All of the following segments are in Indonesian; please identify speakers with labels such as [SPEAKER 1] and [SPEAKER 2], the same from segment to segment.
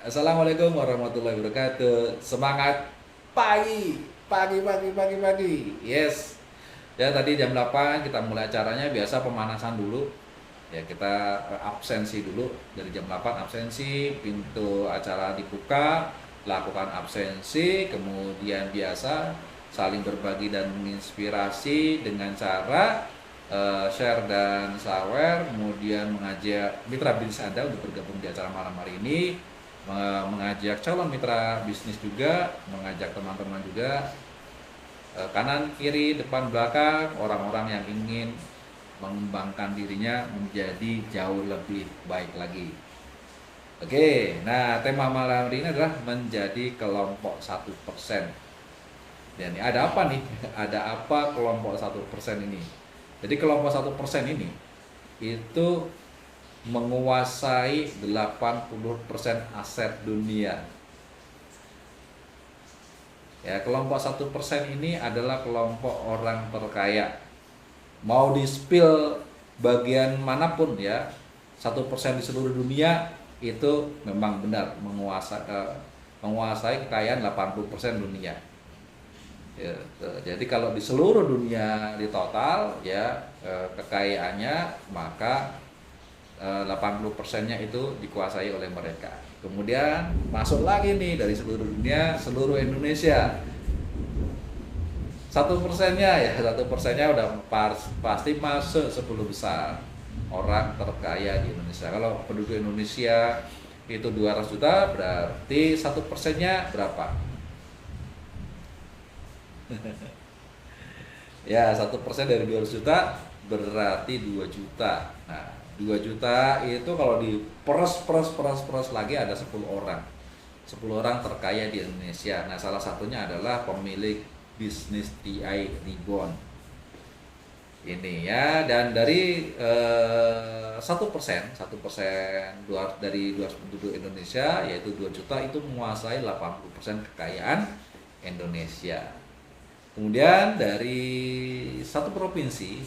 [SPEAKER 1] Assalamualaikum warahmatullahi wabarakatuh. Semangat pagi, pagi. Yes. Ya tadi jam 8 kita mulai acaranya, biasa pemanasan dulu. Ya kita absensi dulu dari jam 8 absensi, pintu acara dibuka, lakukan absensi, kemudian biasa saling berbagi dan menginspirasi dengan cara share dan sawer, kemudian mengajak mitra bisnis Anda untuk bergabung di acara malam hari ini, mengajak calon mitra bisnis juga, mengajak teman-teman juga, kanan, kiri, depan, belakang, orang-orang yang ingin mengembangkan dirinya menjadi jauh lebih baik lagi. Oke, nah tema malam hari ini adalah menjadi kelompok 1%. Dan ada apa nih? Ada apa kelompok 1% ini? Jadi kelompok 1% ini itu menguasai 80% aset dunia. Ya, kelompok 1% ini adalah kelompok orang terkaya. Mau di-spill bagian manapun ya, 1% di seluruh dunia itu memang benar menguasai kekayaan 80% dunia. Ya, jadi kalau di seluruh dunia di total ya kekayaannya, maka 80%-nya itu dikuasai oleh mereka. Kemudian masuk lagi nih dari seluruh dunia, seluruh Indonesia. 1%-nya ya, 1%-nya udah pasti masuk 10 besar orang terkaya di Indonesia. Kalau penduduk Indonesia itu 200 juta, berarti 1%-nya berapa? Ya, 1% dari 200 juta berarti 2 juta. Nah, 2 juta itu kalau diperas lagi ada 10 orang. 10 orang terkaya di Indonesia. Nah, salah satunya adalah pemilik bisnis TI Ribbon. Ini ya, dan dari 1% dari 200 penduduk Indonesia, yaitu 2 juta, itu menguasai 80% kekayaan Indonesia. Kemudian dari satu provinsi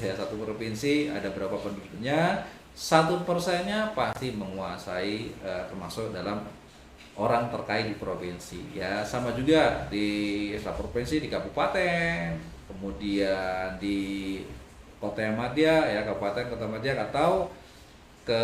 [SPEAKER 1] ada berapa penduduknya, 1%-nya pasti menguasai, termasuk dalam orang terkaya di provinsi. Ya sama juga di satu provinsi, di kabupaten, kemudian di kota-madya ya, kabupaten kota-madya, atau ke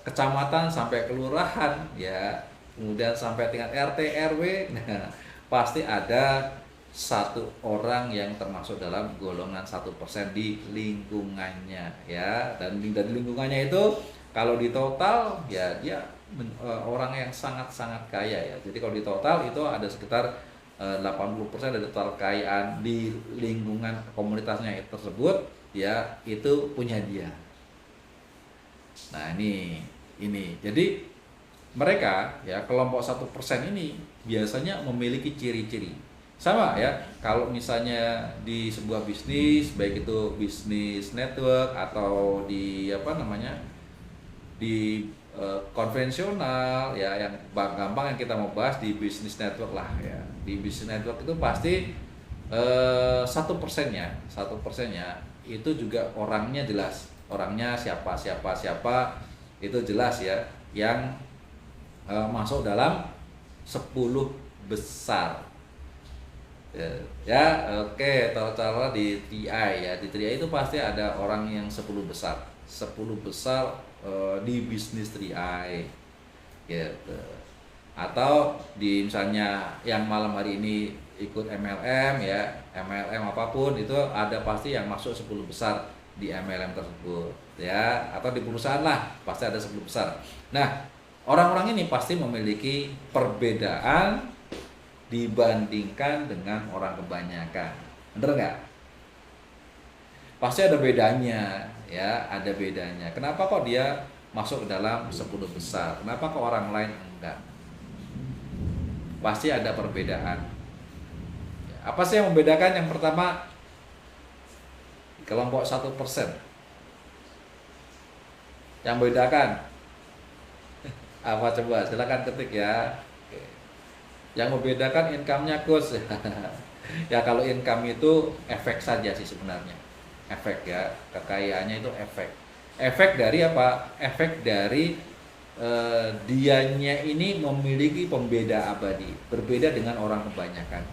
[SPEAKER 1] kecamatan sampai kelurahan ya, kemudian sampai tingkat RT RW. Nah, pasti ada satu orang yang termasuk dalam golongan 1% di lingkungannya ya. Dan dari lingkungannya itu kalau di total ya dia orang yang sangat-sangat kaya ya. Jadi kalau di total itu ada sekitar 80% dari total kekayaan di lingkungan komunitasnya tersebut ya, itu punya dia. Nah, ini. Jadi mereka ya, kelompok 1% ini biasanya memiliki ciri-ciri sama ya. Kalau misalnya di sebuah bisnis, baik itu bisnis network atau di di konvensional ya, yang gampang yang kita mau bahas di bisnis network lah ya. Di bisnis network itu pasti 1%-nya itu juga orangnya jelas, orangnya siapa itu jelas ya, yang masuk dalam 10 besar ya. Oke, cara di TI ya, di TI itu pasti ada orang yang 10 besar di bisnis TI gitu. Atau di misalnya yang malam hari ini ikut MLM ya, MLM apapun itu ada pasti yang masuk 10 besar di MLM tersebut ya, atau di perusahaan lah pasti ada 10 besar. Nah, orang-orang ini pasti memiliki perbedaan dibandingkan dengan orang kebanyakan. Bener nggak? Pasti ada bedanya ya, ada bedanya. Kenapa kok dia masuk ke dalam 10 besar? Kenapa kok orang lain enggak? Pasti ada perbedaan. Apa sih yang membedakan? Yang pertama, kelompok 1%. Yang membedakan apa coba? Silakan ketik ya. Yang membedakan income-nya, Gus. Ya kalau income itu efek saja sih sebenarnya. Efek ya, kekayaannya itu efek. Efek dari apa? Efek dari dianya ini memiliki pembeda abadi, berbeda dengan orang kebanyakan.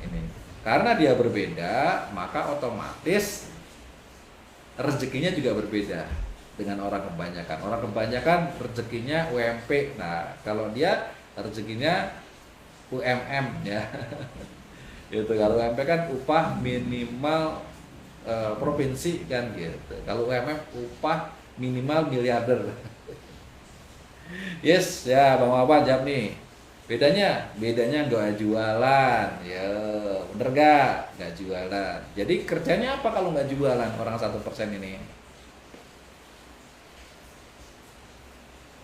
[SPEAKER 1] Ini karena dia berbeda, maka otomatis rezekinya juga berbeda dengan orang kebanyakan. Orang kebanyakan rezekinya UMP, nah kalau dia rezekinya UMM ya. Gitu. Kalau UMP kan upah minimal provinsi kan gitu. Kalau UMM upah minimal miliarder. Yes, ya Bang Wawan jawab nih. Bedanya nggak jualan, ya bener nggak jualan. Jadi kerjanya apa kalau nggak jualan orang 1% ini?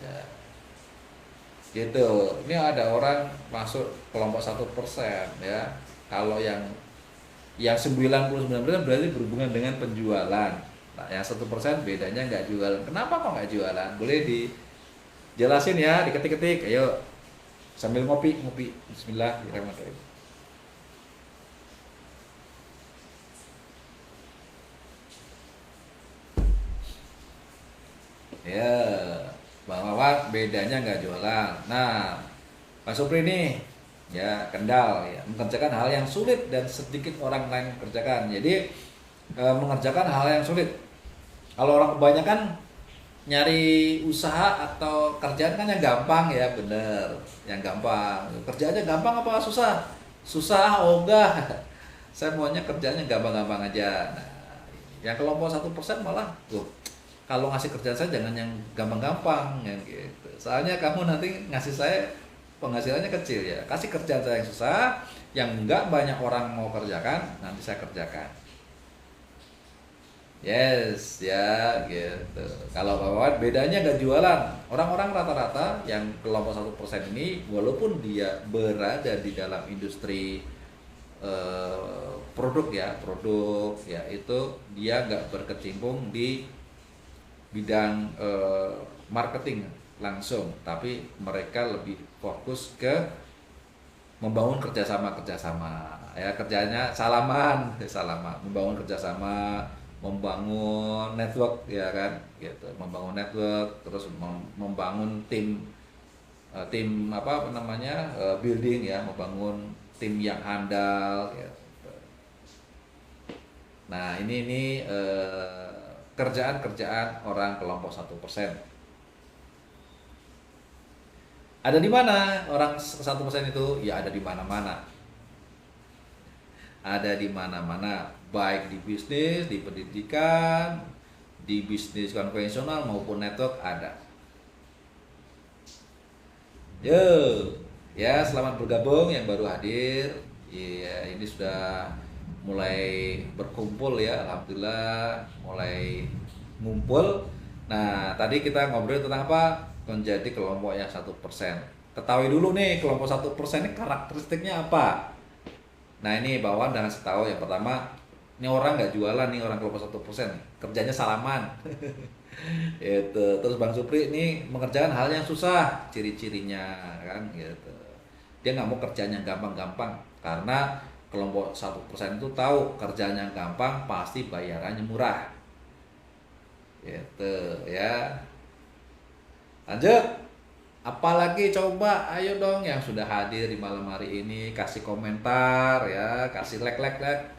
[SPEAKER 1] Ya, gitu. Ini ada orang masuk kelompok 1% ya. Kalau yang 99% berarti berhubungan dengan penjualan. Nah, yang 1% bedanya nggak jualan. Kenapa kok nggak jualan? Boleh dijelasin ya, diketik-ketik. Ayo sambil ngopi. Bismillahirrahmanirrahim. Ya, bahwa bedanya nggak jualan. Nah, Pak Supri nih, ya kendal ya, mengerjakan hal yang sulit dan sedikit orang lain kerjakan. Jadi mengerjakan hal yang sulit. Kalau orang kebanyakan nyari usaha atau kerjaan kan yang gampang ya, bener, yang gampang. Kerjaannya gampang apa susah? Susah, ogah. Saya maunya kerjanya gampang-gampang aja. Nah, yang kelompok 1% malah, tuh, kalau ngasih kerjaan saya jangan yang gampang-gampang ya gitu. Soalnya kamu nanti ngasih saya penghasilannya kecil ya. Kasih kerjaan saya yang susah, yang nggak banyak orang mau kerjakan, nanti saya kerjakan. Yes, ya gitu. Kalau kawan bedanya nggak jualan. Orang-orang rata-rata yang kelompok 1% ini, walaupun dia berada di dalam industri produk ya itu dia nggak berkecimpung di bidang marketing langsung, tapi mereka lebih fokus ke membangun kerjasama ya, kerjanya salaman, membangun kerjasama, membangun network ya kan gitu, membangun network, terus membangun tim apa namanya building ya, membangun tim yang handal gitu. Nah ini kerjaan orang kelompok 1%. Ada di mana orang 1% itu? Ya ada di mana-mana. Ada di mana-mana, baik di bisnis, di pendidikan, di bisnis konvensional maupun network ada. Yo, ya selamat bergabung yang baru hadir. Ya, ini sudah mulai berkumpul ya, alhamdulillah mulai ngumpul. Nah, tadi kita ngobrol tentang apa? Menjadi kelompok yang 1%. Ketahui dulu nih kelompok 1% ini karakteristiknya apa? Nah ini bawaan dan ngasih tahu yang pertama, ini orang nggak jualan nih, orang kelompok 1%, kerjanya salaman. Gitu. Terus Bang Supri ini mengerjakan hal yang susah, ciri-cirinya kan gitu. Dia nggak mau kerjanya gampang-gampang karena kelompok 1% itu tahu kerjanya gampang pasti bayarannya murah. Gitu ya. Lanjut. Apalagi coba, ayo dong yang sudah hadir di malam hari ini kasih komentar ya, kasih like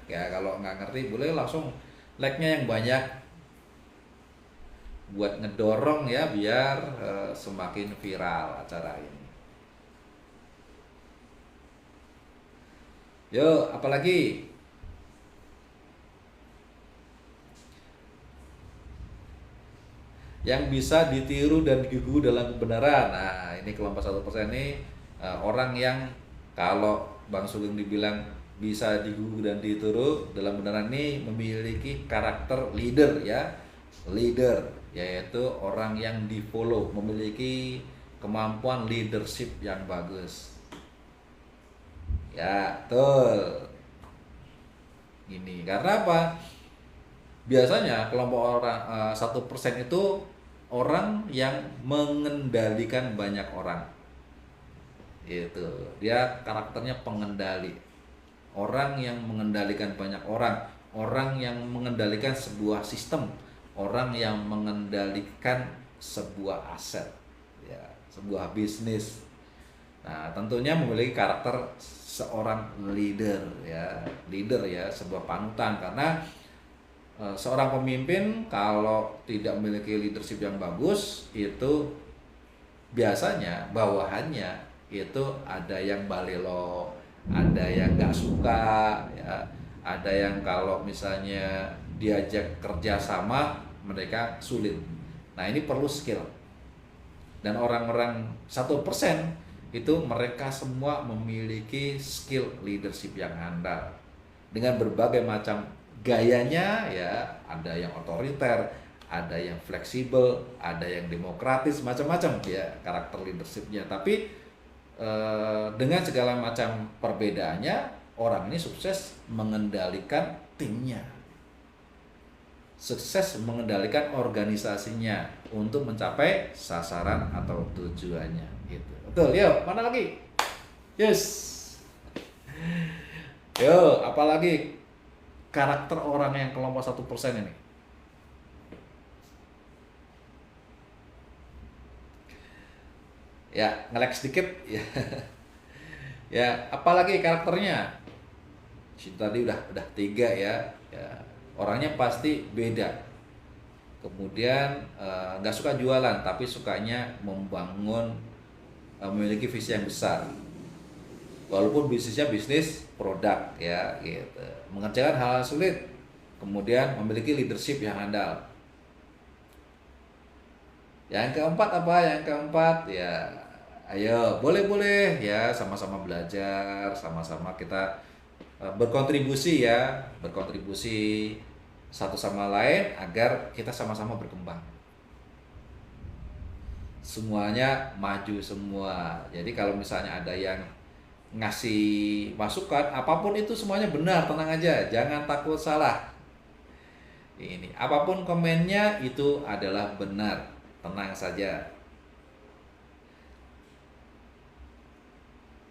[SPEAKER 1] ya. Kalau nggak ngerti boleh langsung like-nya yang banyak buat ngedorong ya, biar semakin viral acara ini. Yuk, apalagi? Yang bisa ditiru dan digugu dalam kebenaran. Nah, ini kelompok 1% ini orang yang kalau Bang Sugeng dibilang bisa digugu dan ditiru dalam kebenaran ini memiliki karakter leader ya. Leader, yaitu orang yang di-follow, memiliki kemampuan leadership yang bagus. Ya, betul. Ini karena apa? Biasanya kelompok orang 1% itu orang yang mengendalikan banyak orang. Itu dia karakternya pengendali, orang yang mengendalikan banyak orang yang mengendalikan sebuah sistem, orang yang mengendalikan sebuah aset, ya, sebuah bisnis. Nah, tentunya memiliki karakter seorang leader, ya, sebuah panutan. Karena seorang pemimpin kalau tidak memiliki leadership yang bagus, itu biasanya bawahannya itu ada yang balelo, ada yang nggak suka, ya, ada yang kalau misalnya diajak kerja sama mereka sulit. Nah, ini perlu skill. Dan orang-orang 1% itu mereka semua memiliki skill leadership yang handal dengan berbagai macam gayanya, ya, ada yang otoriter, ada yang fleksibel, ada yang demokratis, macam-macam ya karakter leadershipnya. Tapi dengan segala macam perbedaannya, orang ini sukses mengendalikan timnya, sukses mengendalikan organisasinya untuk mencapai sasaran atau tujuannya. Gitu. Betul, yuk, mana lagi? Yes. Yo, apalagi karakter orang yang kelompok 1% ini? Ya, nge-lag sedikit ya. Ya, apalagi karakternya? Tadi udah 3 ya. Ya, orangnya pasti beda. Kemudian nggak suka jualan, tapi sukanya membangun, memiliki visi yang besar. Walaupun bisnisnya bisnis produk, ya, gitu. Mengerjakan hal-hal sulit, kemudian memiliki leadership yang handal. Yang keempat apa? Yang keempat ya, ayo boleh ya, sama-sama belajar, sama-sama kita berkontribusi, ya, berkontribusi satu sama lain agar kita sama-sama berkembang. Semuanya maju semua. Jadi kalau misalnya ada yang ngasih masukan, apapun itu semuanya benar, tenang aja, jangan takut salah. Ini apapun komennya itu adalah benar, tenang saja.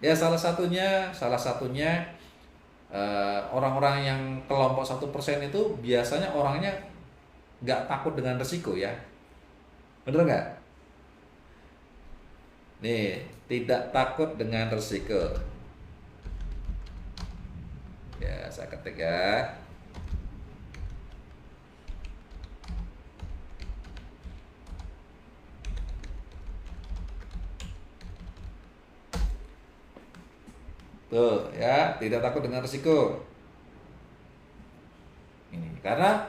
[SPEAKER 1] Ya, salah satunya orang-orang yang kelompok 1% itu biasanya orangnya nggak takut dengan resiko, ya, bener nggak? Nih, tidak takut dengan resiko. Ya, saya ketik ya. Tuh, ya, tidak takut dengan resiko. Ini karena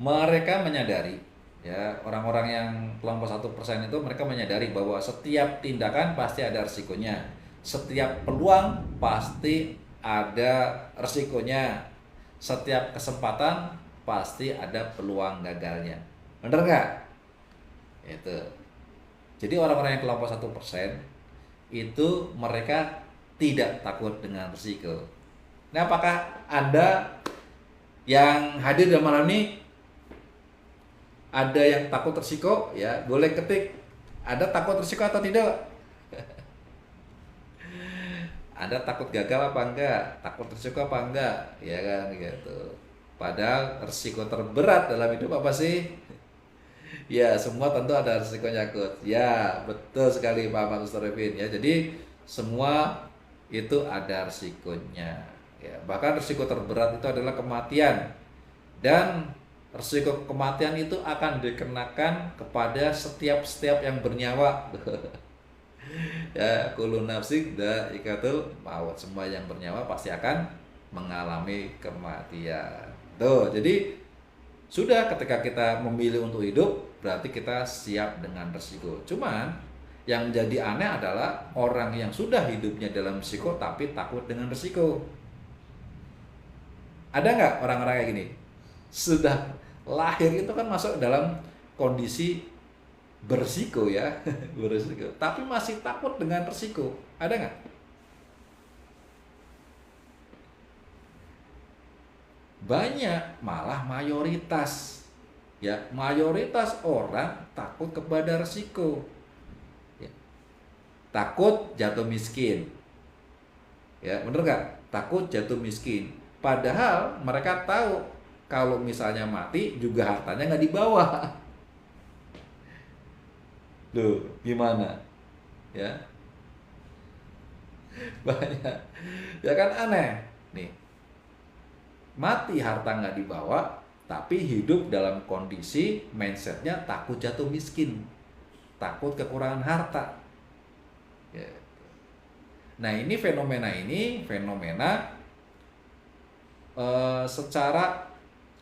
[SPEAKER 1] mereka menyadari, ya, orang-orang yang kelompok 1% itu mereka menyadari bahwa setiap tindakan pasti ada resikonya, setiap peluang pasti ada resikonya, setiap kesempatan pasti ada peluang gagalnya. Bener nggak? Itu. Jadi orang-orang yang kelompok 1% itu mereka tidak takut dengan risiko. Nah, apakah Anda yang hadir dalam malam ini ada yang takut risiko? Ya, boleh ketik. Ada takut risiko atau tidak? Anda takut gagal apa enggak? Takut risiko apa enggak? Ya kan, gitu. Padahal risiko terberat dalam hidup apa sih? Ya, semua tentu ada risikonya, Coach. Ya, betul sekali Pak Mr. Revin, ya. Jadi semua itu ada risikonya, ya. Bahkan risiko terberat itu adalah kematian, dan risiko kematian itu akan dikenakan kepada setiap yang bernyawa. Ya, kullu nafsin dha'iqatul maut, semua yang bernyawa pasti akan mengalami kematian. Tuh, jadi sudah, ketika kita memilih untuk hidup, berarti kita siap dengan resiko. Cuman yang menjadi aneh adalah orang yang sudah hidupnya dalam risiko tapi takut dengan risiko. Ada nggak orang-orang kayak gini? Sudah lahir itu kan masuk dalam kondisi berisiko, ya, berisiko, tapi masih takut dengan risiko. Ada nggak? Banyak, malah mayoritas, ya, mayoritas orang takut kepada risiko, ya. Takut jatuh miskin, ya, bener nggak? Takut jatuh miskin, padahal mereka tahu kalau misalnya mati juga hartanya nggak dibawa. Loh, gimana? Ya, banyak. Ya kan aneh. Nih, mati harta nggak dibawa, tapi hidup dalam kondisi mindsetnya takut jatuh miskin, takut kekurangan harta. Ya. Nah ini fenomena secara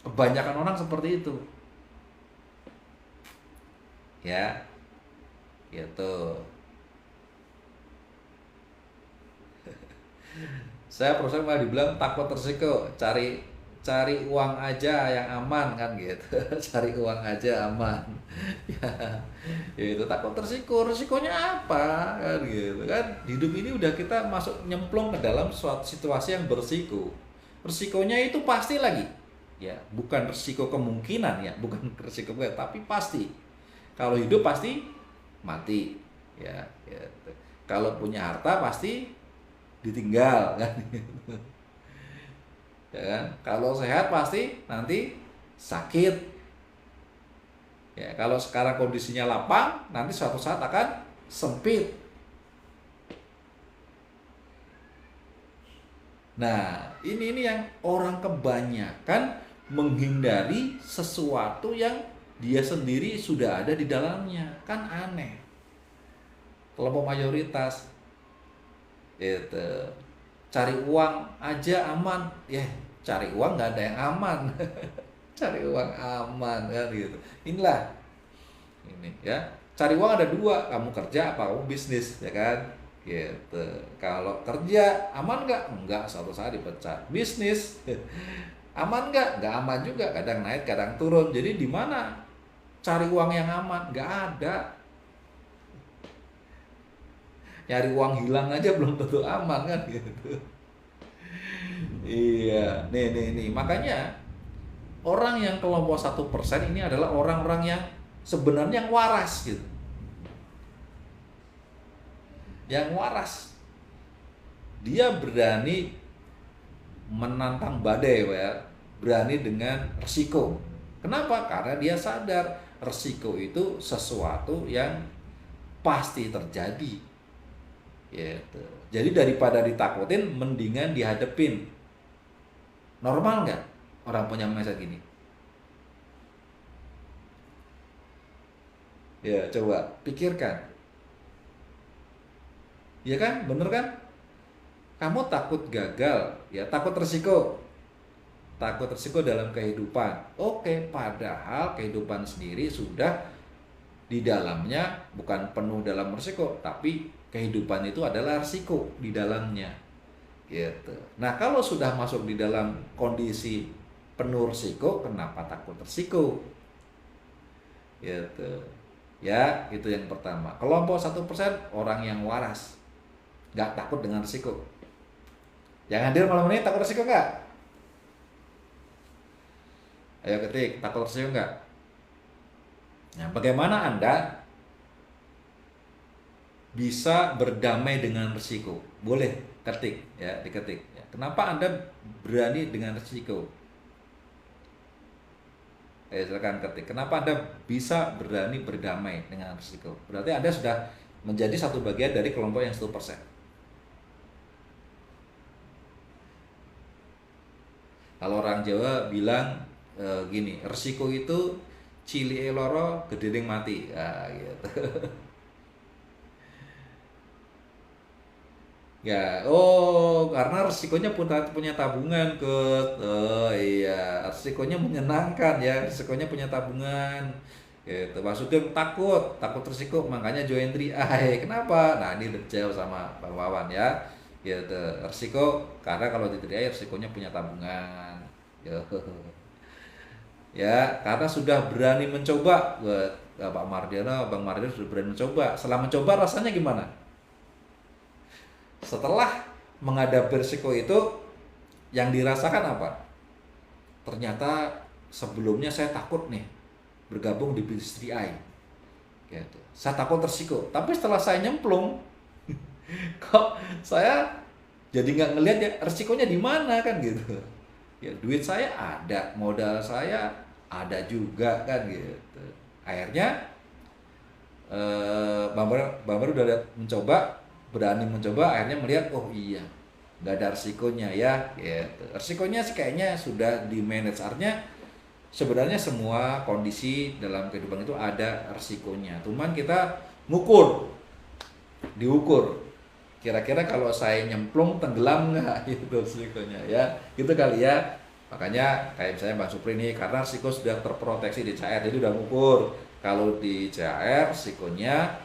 [SPEAKER 1] kebanyakan orang seperti itu, ya, gitu. Saya proses malah dibilang takut resiko, cari cari uang aja yang aman kan gitu, cari uang aja aman. Ya, ya itu takut resiko, resikonya apa kan gitu kan? Hidup ini udah kita masuk nyemplung ke dalam suatu situasi yang berisiko. Resikonya itu pasti lagi, ya bukan resiko kemungkinan ya, bukan resiko tapi pasti. Kalau hidup pasti mati, ya, gitu. Kalau punya harta pasti ditinggal kan gitu. Ya kan, kalau sehat pasti nanti sakit, ya kalau sekarang kondisinya lapang nanti suatu saat akan sempit. Nah ini yang orang kebanyakan menghindari sesuatu yang dia sendiri sudah ada di dalamnya, kan aneh. Kelompok mayoritas itu cari uang aja aman, ya cari uang nggak ada yang aman. Cari uang aman kan gitu. Inilah ini ya, cari uang ada dua, kamu kerja apa kamu bisnis, ya kan gitu. Kalau kerja aman nggak, suatu saat dipecat. Bisnis aman nggak aman juga, kadang naik kadang turun. Jadi di mana cari uang yang aman? Nggak ada. Nyari uang hilang aja belum tentu aman kan gitu. Iya, nih. Makanya orang yang kelompok 1% ini adalah orang-orang yang sebenarnya yang waras gitu. Yang waras. Dia berani menantang badai, ya. Berani dengan resiko. Kenapa? Karena dia sadar resiko itu sesuatu yang pasti terjadi. Gitu. Jadi daripada ditakutin, mendingan dihadepin. Normal nggak orang punya mindset gini? Ya coba pikirkan. Ya kan, bener kan? Kamu takut gagal, ya takut resiko. Takut resiko dalam kehidupan. Oke, padahal kehidupan sendiri sudah di dalamnya bukan penuh dalam resiko, tapi kehidupan itu adalah resiko di dalamnya. Gitu. Nah, kalau sudah masuk di dalam kondisi penuh resiko, kenapa takut resiko? Gitu. Ya, itu yang pertama. Kelompok 1% orang yang waras, nggak takut dengan resiko. Yang hadir malam ini takut resiko nggak? Ayo ketik, takut resiko nggak? Nah, bagaimana Anda bisa berdamai dengan resiko? Boleh ketik, ya diketik. Ya. Kenapa Anda berani dengan resiko? Silakan ketik. Kenapa Anda bisa berani berdamai dengan resiko? Berarti Anda sudah menjadi satu bagian dari kelompok yang 1%. Kalau orang Jawa bilang gini, resiko itu cili loro gedeng mati. Nah, gitu. Ya, oh karena resikonya punya tabungan ke, oh iya, resikonya menyenangkan ya, resikonya punya tabungan, gitu. Mas Sugeng takut resiko, makanya join 3i. Kenapa? Nah ini detail sama Bang Wawan ya, gitu. Resiko karena kalau di 3i resikonya punya tabungan, ya, ya karena sudah berani mencoba, buat Pak Mardiono, Bang Mardiono sudah berani mencoba. Setelah mencoba rasanya gimana? Setelah menghadapi risiko itu, yang dirasakan apa? Ternyata sebelumnya saya takut nih bergabung di bisnis 3i, gitu. Saya takut resiko, tapi setelah saya nyemplung, kok saya jadi nggak ngelihat ya resikonya di mana kan gitu. Ya duit saya ada, modal saya ada juga kan gitu. Akhirnya Bang Ber udah lihat mencoba, berani mencoba, akhirnya melihat oh iya nggak ada resikonya ya, gitu. Resikonya sih kayaknya sudah di manage, artinya sebenarnya semua kondisi dalam kehidupan itu ada resikonya, cuman kita diukur kira-kira kalau saya nyemplung tenggelam nggak itu resikonya ya, gitu kali ya. Makanya kayak misalnya Bang Supri nih, karena risiko sudah terproteksi di CR, jadi udah ngukur kalau di CR risikonya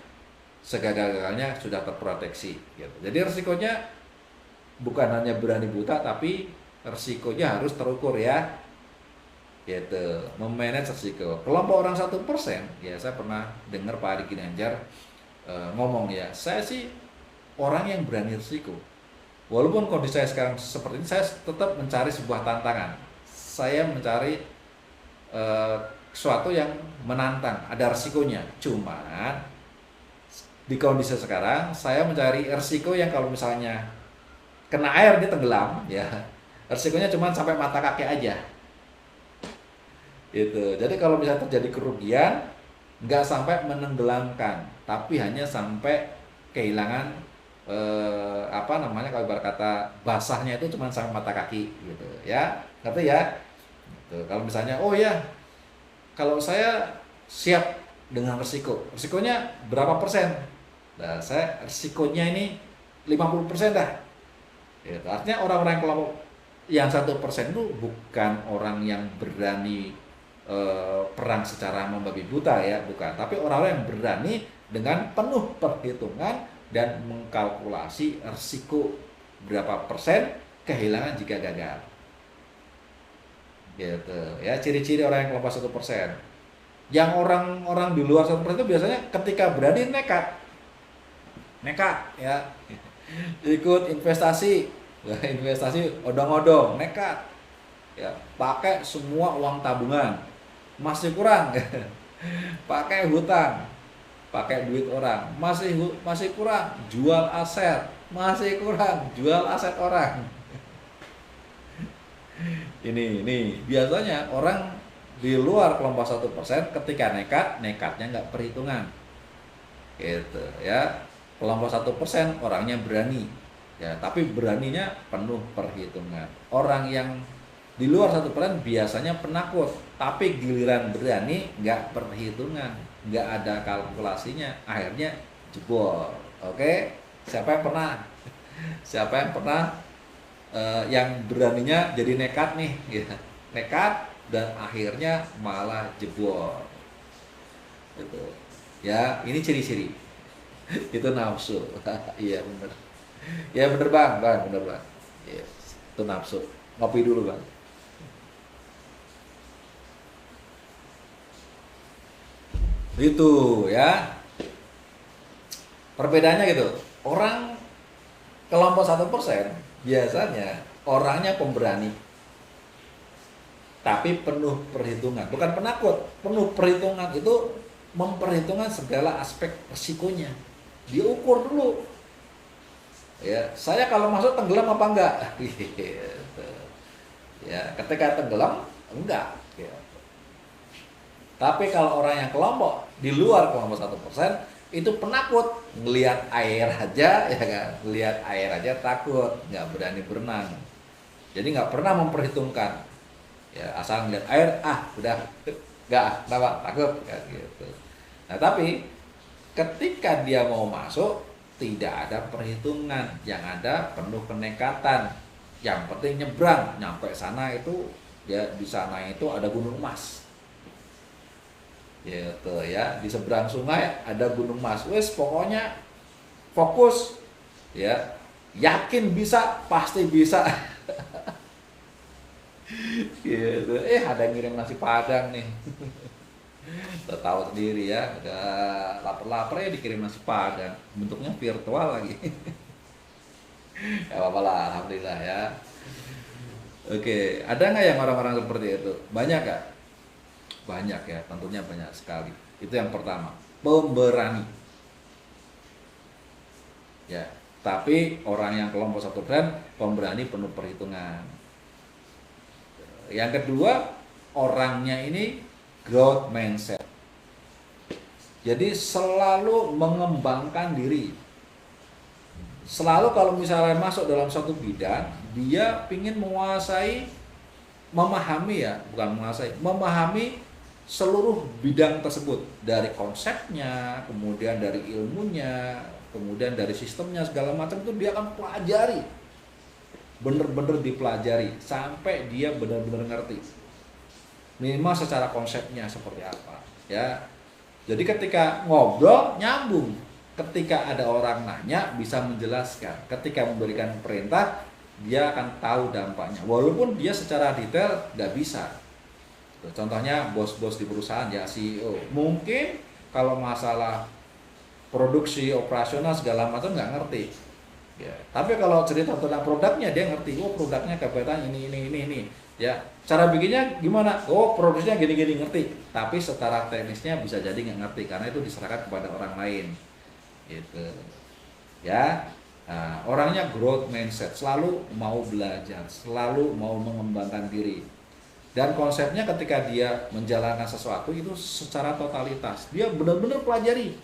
[SPEAKER 1] segagal-gagalnya sudah terproteksi gitu. Jadi risikonya bukan hanya berani buta, tapi risikonya harus terukur ya, gitu. Memanage risiko. Kelompok orang 1%, ya saya pernah dengar Pak Adi Ginanjar ngomong ya, saya sih orang yang berani risiko. Walaupun kondisi saya sekarang seperti ini, saya tetap mencari sebuah tantangan. Saya mencari sesuatu yang menantang, ada risikonya. Cuman di kondisi sekarang, saya mencari risiko yang kalau misalnya kena air dia tenggelam, ya risikonya cuma sampai mata kaki aja. Gitu. Jadi kalau misalnya terjadi kerugian, nggak sampai menenggelamkan, tapi hanya sampai kehilangan apa namanya, kalau ibarat kata basahnya itu cuma sampai mata kaki gitu ya, ngerti ya. Gitu. Kalau misalnya oh ya, kalau saya siap dengan resikonya berapa persen, nah saya resikonya ini 50% dah gitu. Artinya orang-orang kelompok yang 1% itu bukan orang yang berani perang secara membabi buta ya, bukan, tapi orang-orang yang berani dengan penuh perhitungan dan mengkalkulasi risiko berapa persen kehilangan jika gagal, gitu ya. Ciri-ciri orang yang kelompok 1%. Yang orang-orang di luar 1% itu biasanya ketika berani nekat ya, ikut investasi, investasi odong-odong, nekat ya, pakai semua uang tabungan, masih kurang pakai hutang, pakai duit orang, masih kurang, jual aset, masih kurang, jual aset orang. Ini biasanya orang di luar kelompok 1% ketika nekatnya nggak perhitungan, gitu ya. Kelompok 1% orangnya berani ya, tapi beraninya penuh perhitungan. Orang yang di luar 1% biasanya penakut, tapi giliran berani nggak perhitungan, nggak ada kalkulasinya, akhirnya jebol. Oke, siapa yang pernah yang beraninya jadi nekat nih ya, nekat dan akhirnya malah jebol gitu ya. Ini ciri-ciri itu nafsu. Iya bener ya, bener bang, bener bang, yes, itu nafsu. Ngopi dulu bang. Gitu ya, perbedaannya gitu. Orang kelompok 1% biasanya orangnya pemberani, tapi penuh perhitungan, bukan penakut, penuh perhitungan. Itu memperhitungkan segala aspek resikonya, diukur dulu ya, saya kalau masuk tenggelam apa enggak gitu. Ya ketika tenggelam enggak gitu. Tapi kalau orang yang kelompok di luar kelompok 1% itu penakut, ngelihat air aja ya kan, ngelihat air aja takut, nggak berani berenang. Jadi nggak pernah memperhitungkan ya, asal ngelihat air udah nggak kenapa takut kan gitu. Nah tapi ketika dia mau masuk tidak ada perhitungan, yang ada penuh kenekatan. Yang penting nyebrang, nyampe sana itu ya, di sana itu ada gunung emas gitu ya, di seberang sungai ada gunung emas. Wes pokoknya fokus ya, yakin bisa, pasti bisa gitu. Ada yang ngirim nasi padang nih udah tahu sendiri ya, udah lapar-lapar ya dikirim nasi padang, bentuknya virtual lagi ya apa-apa lah, alhamdulillah ya. Oke, ada nggak yang orang-orang seperti itu? Banyak gak? Banyak ya, tentunya banyak sekali. Itu yang pertama, pemberani ya. Tapi orang yang kelompok 1% pemberani penuh perhitungan. Yang kedua, orangnya ini growth mindset. Jadi selalu mengembangkan diri. Selalu kalau misalnya masuk dalam suatu bidang, dia ingin menguasai, memahami ya, bukan menguasai, memahami seluruh bidang tersebut. Dari konsepnya, kemudian dari ilmunya, kemudian dari sistemnya, segala macam itu dia akan pelajari. Bener-bener dipelajari, sampai dia benar-benar ngerti. Minimal secara konsepnya seperti apa. Ya, jadi ketika ngobrol, nyambung. Ketika ada orang nanya, bisa menjelaskan. Ketika memberikan perintah, dia akan tahu dampaknya. Walaupun dia secara detail nggak bisa. Contohnya bos-bos di perusahaan ya, CEO. Mungkin kalau masalah produksi, operasional segala macam nggak ngerti. Ya. Tapi kalau cerita tentang produknya, dia ngerti. Oh, produknya kebetulan ini. Ya, cara bikinnya gimana? Oh, produksinya gini-gini, ngerti. Tapi secara teknisnya bisa jadi nggak ngerti karena itu diserahkan kepada orang lain. Gitu. Ya. Nah, orangnya growth mindset, selalu mau belajar, selalu mau mengembangkan diri. Dan konsepnya ketika dia menjalankan sesuatu itu secara totalitas, dia benar-benar pelajari.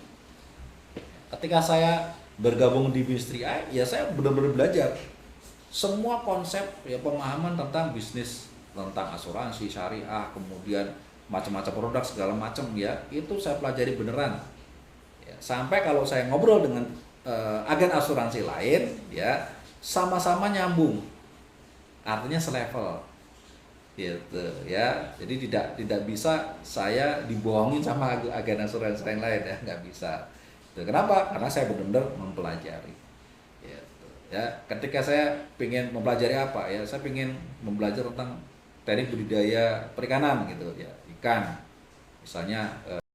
[SPEAKER 1] Ketika saya bergabung di Bistri A, ya saya benar-benar belajar semua konsep ya, pemahaman tentang bisnis, tentang asuransi syariah, kemudian macam-macam produk segala macam ya, itu saya pelajari beneran. Ya, sampai kalau saya ngobrol dengan agen asuransi lain, ya sama-sama nyambung, artinya selevel, gitu ya. Jadi tidak bisa saya dibohongin sama agen asuransi lain ya, nggak bisa. Kenapa? Karena saya benar-benar mempelajari. Gitu. Ya, ketika saya ingin mempelajari apa ya, saya ingin mempelajari tentang teknik budidaya perikanan gitu ya, ikan, misalnya.